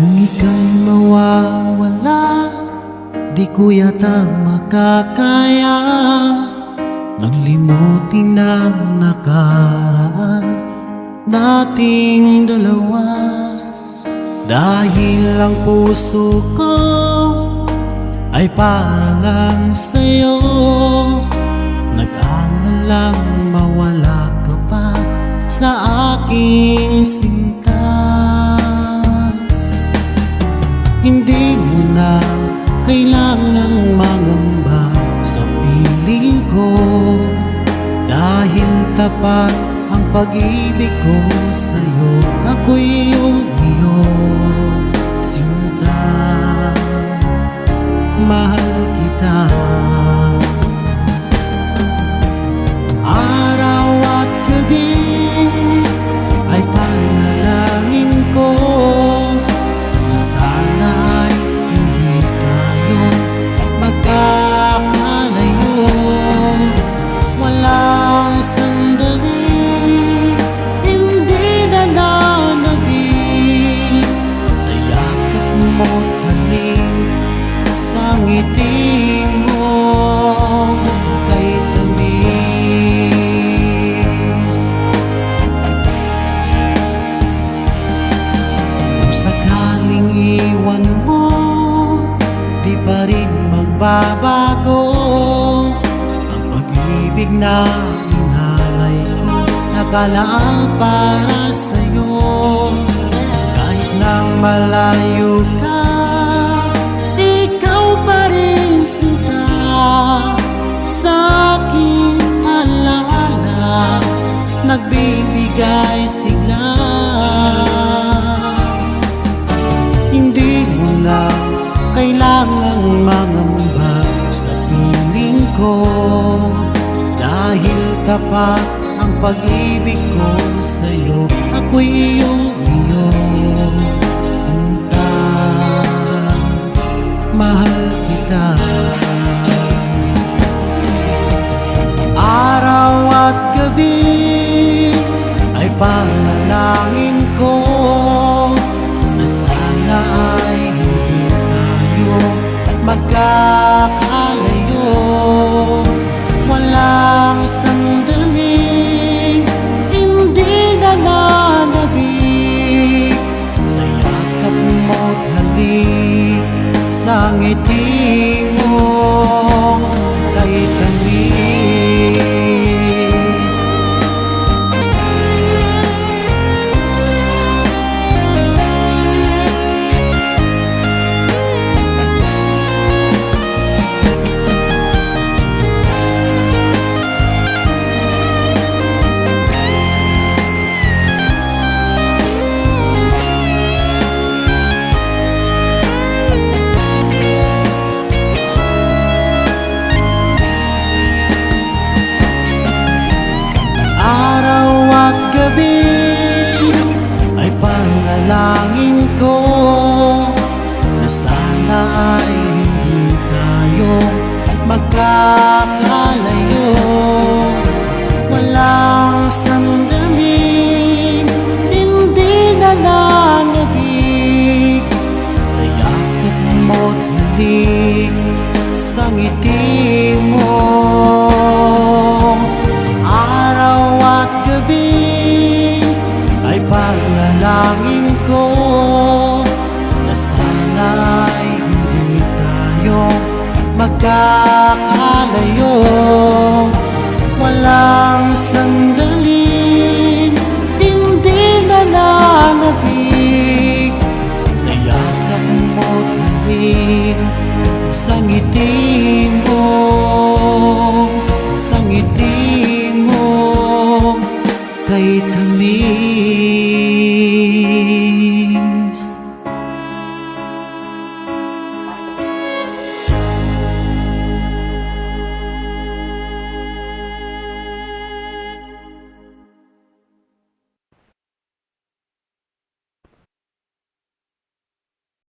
Kung ika'y mawawala, di ko yata makakaya nang limutin ang nakaraan nating dalawa. Dahil ang puso ko ay para lang sa'yo, nag-aalalang mawala ka pa sa aking sinta. Hindi mo na kailangang mangamba sa piling ko, dahil tapat ang pag-ibig ko sa'yo. Ako'y iyong sinta, mahal kita. Araw at gabi ay panalangin ko na sana ay hindi tayo magkakalayo. Walang sandali hindi nananabik sa yakap mo't halik, sa ngiti mo kay tamis. Kung sakaling iwan mo, di pa rin magbabago ang pag-ibig na inalay ko, nakalaang para sa'yo. Kahit nang malayo ka, ikaw pa rin sinta sa aking alaala, nagbibigay sigla. Hindi mo na kailangang mangamba sa piling ko, dahil tapat ang pag-ibig ko sa'yo. Ako'y iyong sinta, mahal kita. Araw at gabi ay panalangin ko na sana ay hindi tayo magkakalayo. Walang sandali hindi nananabik sa yakap mo't halik, sa ngiti mo kay tamis. Ay panalangin ko na sana ay hindi tayo magkakalayo. Walang sandali hindi nananabik sa yakap mo't halik, sa ngiti mo. Araw at gabi ay panalangin ko na sana ay hindi tayo magkakalayo. Walang sandali hindi nananabik sa yakap mo't halik, sa ngiti